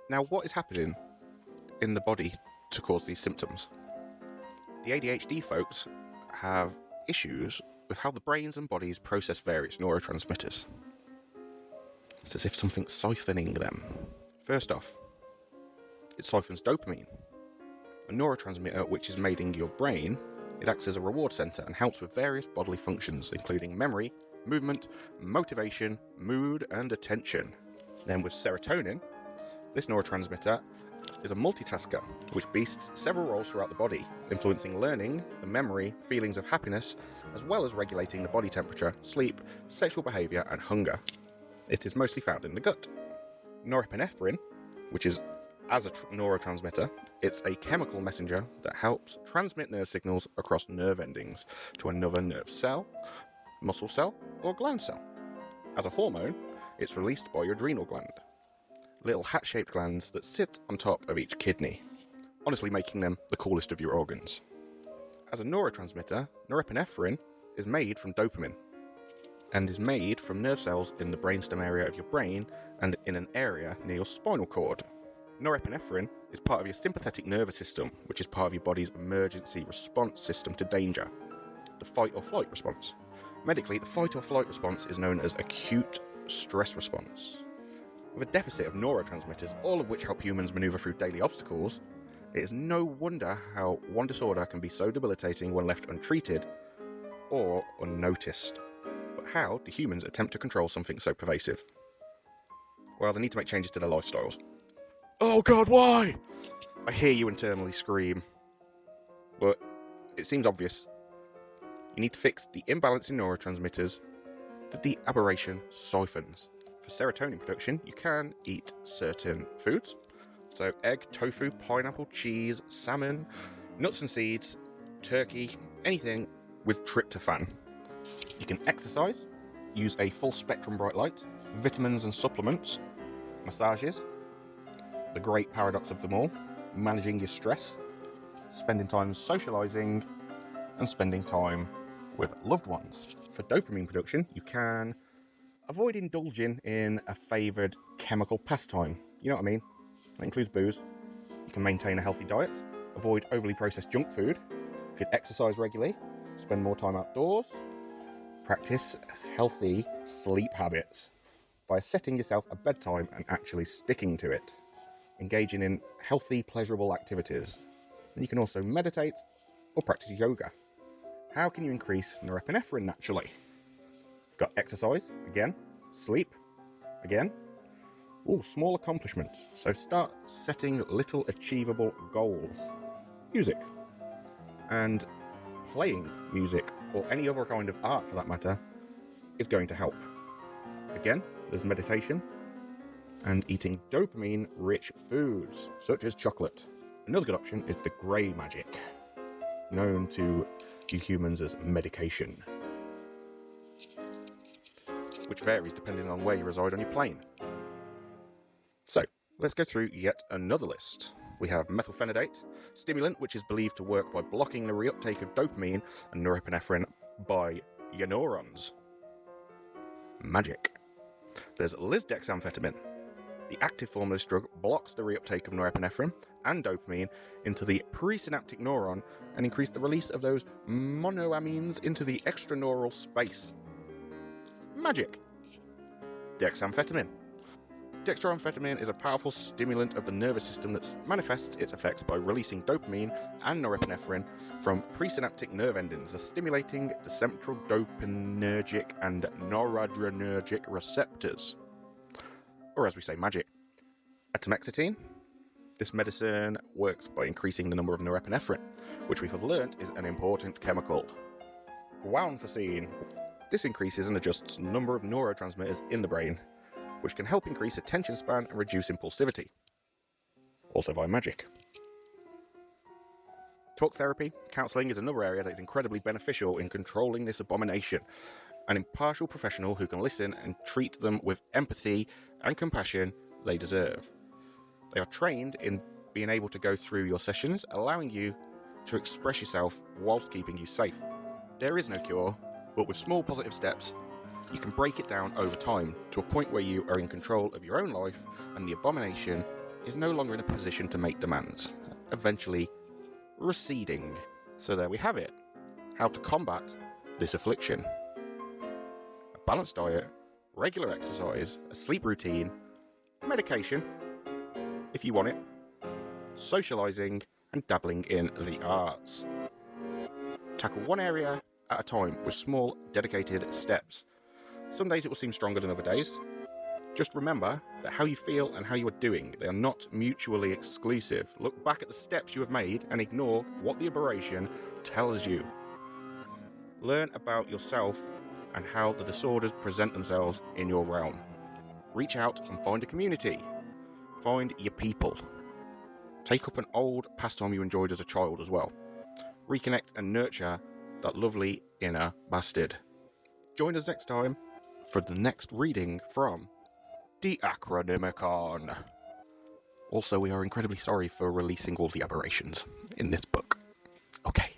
Now, what is happening in the body to cause these symptoms? The ADHD folks have issues with how the brains and bodies process various neurotransmitters. It's as if something's siphoning them. First off, it siphons dopamine, a neurotransmitter which is made in your brain. It acts as a reward centre and helps with various bodily functions, including memory, movement, motivation, mood, and attention. Then with serotonin, this neurotransmitter is a multitasker which beasts several roles throughout the body, influencing learning, the memory, feelings of happiness, as well as regulating the body temperature, sleep, sexual behaviour, and hunger. It is mostly found in the gut. Norepinephrine, which is as a neurotransmitter, it's a chemical messenger that helps transmit nerve signals across nerve endings to another nerve cell, muscle cell, or gland cell. As a hormone, it's released by your adrenal gland, little hat-shaped glands that sit on top of each kidney, honestly making them the coolest of your organs. As a neurotransmitter, norepinephrine is made from dopamine and is made from nerve cells in the brainstem area of your brain and in an area near your spinal cord. Norepinephrine is part of your sympathetic nervous system, which is part of your body's emergency response system to danger, the fight or flight response. Medically, the fight or flight response is known as acute stress response. With a deficit of neurotransmitters, all of which help humans maneuver through daily obstacles, it is no wonder how one disorder can be so debilitating when left untreated or unnoticed. But how do humans attempt to control something so pervasive? Well, they need to make changes to their lifestyles. Oh God, why? I hear you internally scream. But it seems obvious. You need to fix the imbalance in neurotransmitters that the aberration siphons. For serotonin production, you can eat certain foods. So egg, tofu, pineapple, cheese, salmon, nuts and seeds, turkey, anything with tryptophan. You can exercise, use a full spectrum bright light, vitamins and supplements, massages, the great paradox of them all, managing your stress, spending time socialising, and spending time with loved ones. For dopamine production, you can avoid indulging in a favoured chemical pastime. You know what I mean? That includes booze. You can maintain a healthy diet, avoid overly processed junk food, you could exercise regularly, spend more time outdoors, practice healthy sleep habits by setting yourself a bedtime and actually sticking to it. Engaging in healthy, pleasurable activities. And you can also meditate or practice yoga. How can you increase norepinephrine naturally? You've got exercise, again, sleep, again. Small accomplishments. So start setting little achievable goals. Music. And playing music, or any other kind of art for that matter, is going to help. Again, there's meditation and eating dopamine-rich foods, such as chocolate. Another good option is the grey magic, known to you humans as medication, which varies depending on where you reside on your plane. So, let's go through yet another list. We have methylphenidate, stimulant, which is believed to work by blocking the reuptake of dopamine and norepinephrine by your neurons. Magic. There's lisdexamfetamine. The active form of this drug blocks the reuptake of norepinephrine and dopamine into the presynaptic neuron and increase the release of those monoamines into the extraneural space. Magic. Dexamphetamine. Dextroamphetamine is a powerful stimulant of the nervous system that manifests its effects by releasing dopamine and norepinephrine from presynaptic nerve endings, thus stimulating the central dopaminergic and noradrenergic receptors. Or as we say, magic. Atomoxetine. This medicine works by increasing the number of norepinephrine, which we have learnt is an important chemical. Guanfacine. This increases and adjusts the number of neurotransmitters in the brain, which can help increase attention span and reduce impulsivity. Also via magic. Talk therapy, counselling is another area that is incredibly beneficial in controlling this abomination. An impartial professional who can listen and treat them with empathy and compassion they deserve. They are trained in being able to go through your sessions, allowing you to express yourself whilst keeping you safe. There is no cure, but with small positive steps, you can break it down over time to a point where you are in control of your own life and the abomination is no longer in a position to make demands, eventually receding. So there we have it. How to combat this affliction. A balanced diet, regular exercise, a sleep routine, medication, if you want it, socialising, and dabbling in the arts. Tackle one area at a time with small, dedicated steps. Some days it will seem stronger than other days. Just remember that how you feel and how you are doing, they are not mutually exclusive. Look back at the steps you have made and ignore what the aberration tells you. Learn about yourself and how the disorders present themselves in your realm. Reach out and find a community. Find your people. Take up an old pastime you enjoyed as a child as well. Reconnect and nurture that lovely inner bastard. Join us next time for the next reading from the Akronymicon. Also, we are incredibly sorry for releasing all the aberrations in this book. Okay.